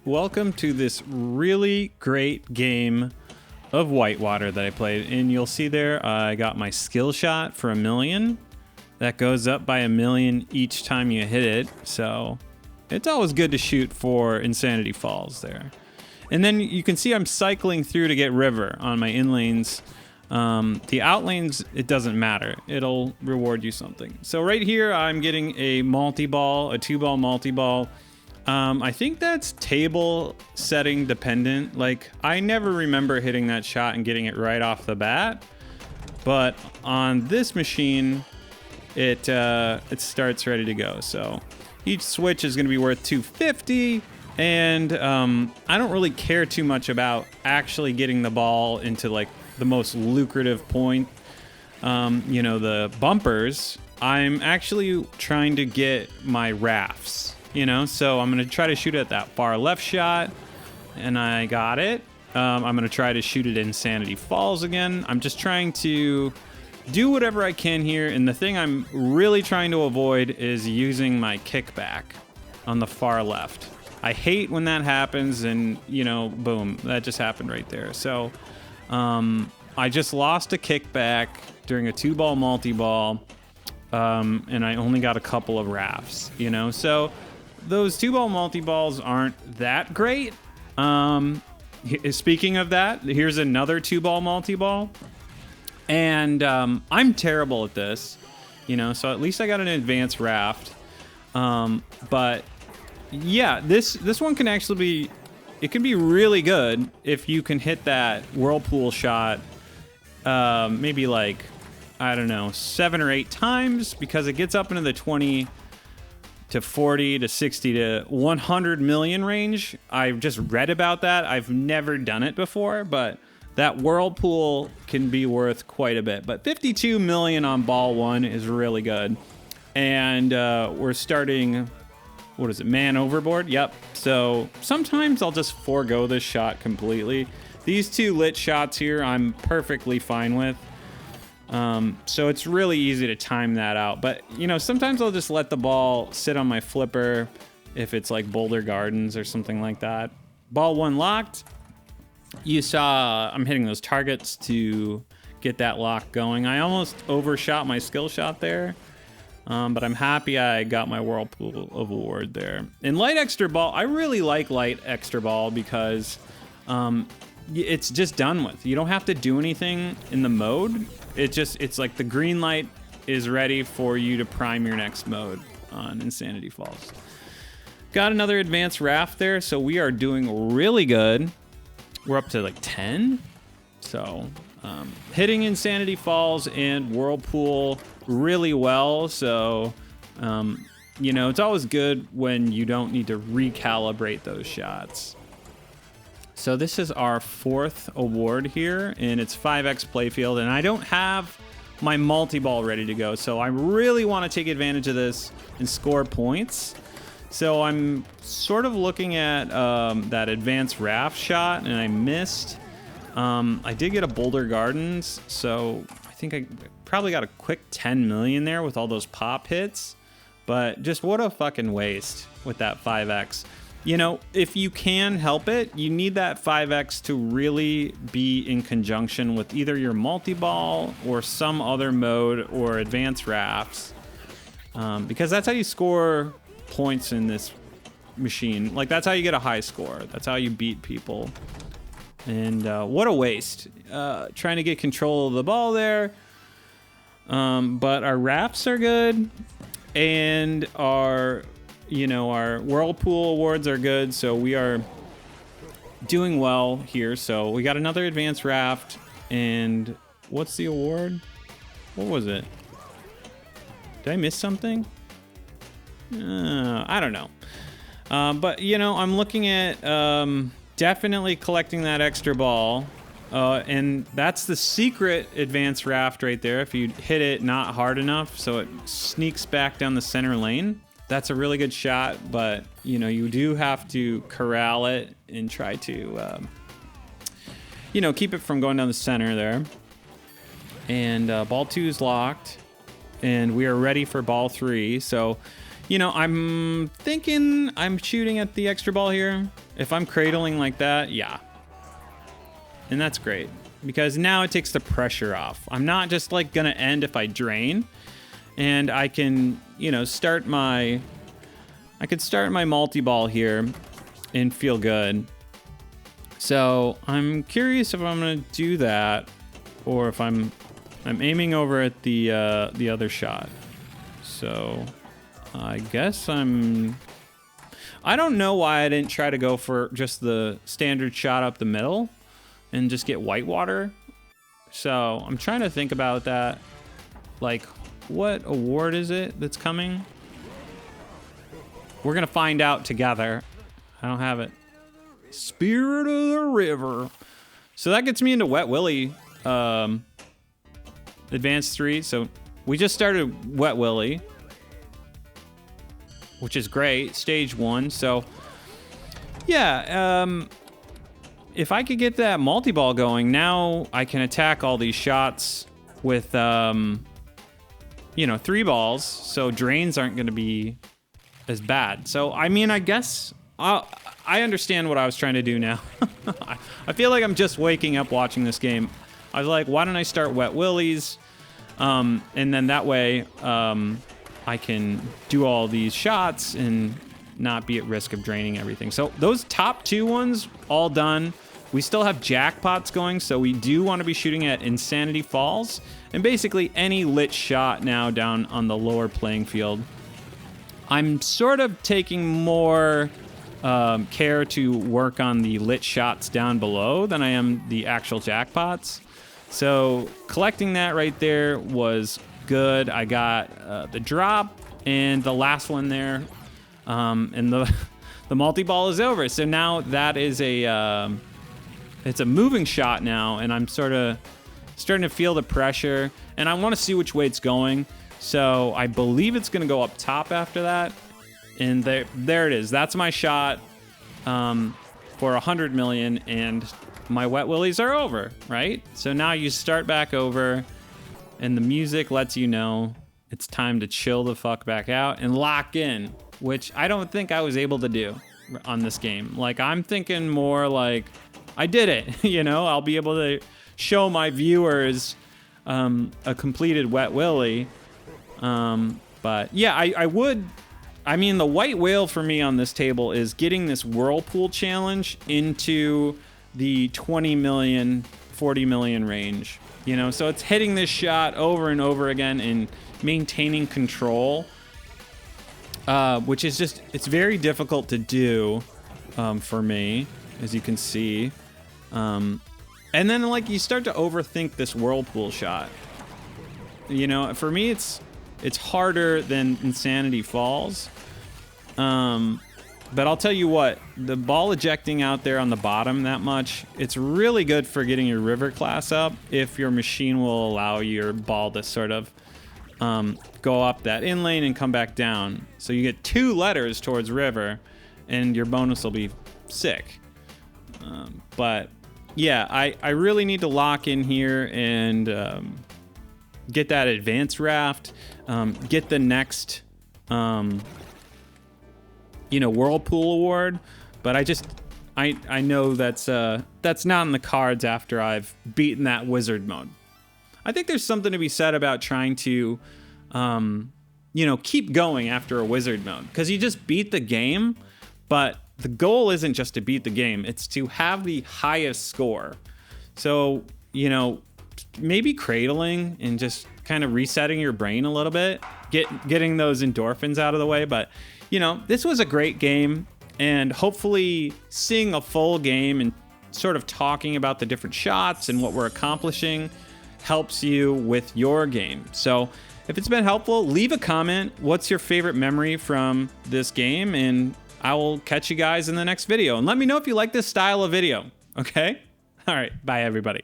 welcome to this really great game of Whitewater that I played. And you'll see there, I got my skill shot for 1,000,000. That goes up by 1,000,000 each time you hit it. So it's always good to shoot for Insanity Falls there. And then you can see I'm cycling through to get river on my in lanes. The out lanes, it doesn't matter. It'll reward you something. So right here, I'm getting a multi-ball, a 2-ball multi-ball. I think that's table setting dependent. Like, I never remember hitting that shot and getting it right off the bat. But on this machine, it starts ready to go. So each switch is going to be worth 250. And I don't really care too much about actually getting the ball into like the most lucrative point. The bumpers. I'm actually trying to get my rafts. So I'm going to try to shoot at that far left shot, and I got it. I'm going to try to shoot at Insanity Falls again. I'm just trying to do whatever I can here, and the thing I'm really trying to avoid is using my kickback on the far left. I hate when that happens, and, boom, that just happened right there. So I just lost a kickback during a 2-ball multi-ball, and I only got a couple of rafts, So those 2-ball multi-balls aren't that great. Speaking of that, here's another 2-ball multi-ball. And I'm terrible at this, so at least I got an advanced raft. But yeah, this one can actually be, it can be really good if you can hit that whirlpool shot maybe like, I don't know, 7 or 8 times, because it gets up into the 20 to 40 to 60 to 100 million range. I've just read about that. I've never done it before, but that whirlpool can be worth quite a bit. But 52 million on ball 1 is really good. And we're starting, what is it, man overboard? Yep. So sometimes I'll just forego this shot completely. These 2 lit shots here, I'm perfectly fine with. So it's really easy to time that out. But, sometimes I'll just let the ball sit on my flipper if it's like Boulder Gardens or something like that. Ball 1 locked. You saw I'm hitting those targets to get that lock going. I almost overshot my skill shot there, but I'm happy I got my Whirlpool award there. In light extra ball, I really like light extra ball because it's just done with. You don't have to do anything in the mode. It's like the green light is ready for you to prime your next mode on Insanity Falls. Got another advanced raft there, so we are doing really good. We're up to like 10. So hitting Insanity Falls and Whirlpool really well. So, it's always good when you don't need to recalibrate those shots. So this is our 4th award here, and it's 5x playfield, and I don't have my multi-ball ready to go, so I really want to take advantage of this and score points. So I'm sort of looking at that advanced raft shot, and I missed. I did get a Boulder Gardens, so I think I probably got a quick 10 million there with all those pop hits, but just what a fucking waste with that 5x. If you can help it, you need that 5x to really be in conjunction with either your multi-ball or some other mode or advanced rafts, because that's how you score points in this machine. Like, that's how you get a high score. That's how you beat people. And what a waste. Trying to get control of the ball there. But our rafts are good, and our Whirlpool awards are good, so we are doing well here. So we got another advanced raft, and what's the award? What was it? Did I miss something? I don't know. But, I'm looking at definitely collecting that extra ball, and that's the secret advanced raft right there. If you hit it not hard enough, so it sneaks back down the center lane. That's a really good shot, but you do have to corral it and try to keep it from going down the center there. And ball 2 is locked, and we are ready for ball 3. So I'm thinking I'm shooting at the extra ball here. If I'm cradling like that, yeah. And that's great, because now it takes the pressure off. I'm not just like gonna end if I drain, and I can, you know, start my multi-ball here and feel good. So I'm curious if I'm gonna do that, or if I'm aiming over at the other shot. So I guess I don't know why I didn't try to go for just the standard shot up the middle and just get whitewater. So I'm trying to think about that. Like, what award is it that's coming? We're gonna find out together. I don't have it. Spirit of the River. So that gets me into Wet Willie Advanced 3. So we just started Wet Willie, which is great. Stage 1. So yeah, if I could get that multi-ball going, now I can attack all these shots with, you know, 3 balls. So drains aren't going to be as bad. So, I mean, I guess I understand what I was trying to do now. I feel like I'm just waking up watching this game. I was like, why don't I start Wet Willies? And then that way, I can do all these shots and not be at risk of draining everything. So those top 2 ones, all done. We still have jackpots going, so we do want to be shooting at Insanity Falls and basically any lit shot now down on the lower playing field. I'm sort of taking more care to work on the lit shots down below than I am the actual jackpots. So collecting that right there was good. I got the drop and the last one there, and the multi-ball is over. So now that is it's a moving shot now, and I'm sort of starting to feel the pressure, and I want to see which way it's going. So I believe it's going to go up top after that, and there it is. That's my shot for 100 million, and my Wet Willies are over, right? So now you start back over, and the music lets you know it's time to chill the fuck back out and lock in, which I don't think I was able to do on this game. Like, I'm thinking more like, I did it, you know? I'll be able to show my viewers a completed Wet Willie. But yeah, I mean, the white whale for me on this table is getting this Whirlpool challenge into the 20 million, 40 million range. You know, so it's hitting this shot over and over again and maintaining control, which is just, it's very difficult to do for me, as you can see. And then, like, you start to overthink this Whirlpool shot. You know, for me, it's harder than Insanity Falls. But I'll tell you what, the ball ejecting out there on the bottom that much, it's really good for getting your river class up if your machine will allow your ball to sort of go up that in lane and come back down. So you get 2 letters towards river, and your bonus will be sick. But yeah, I really need to lock in here and get that advanced raft, get the next Whirlpool award, but I know that's not in the cards after I've beaten that wizard mode. I think there's something to be said about trying to keep going after a wizard mode, because you just beat the game, but the goal isn't just to beat the game, it's to have the highest score. So, maybe cradling and just kind of resetting your brain a little bit, getting those endorphins out of the way. But this was a great game, and hopefully seeing a full game and sort of talking about the different shots and what we're accomplishing helps you with your game. So if it's been helpful, leave a comment. What's your favorite memory from this game? And I will catch you guys in the next video. And let me know if you like this style of video, okay? All right, bye everybody.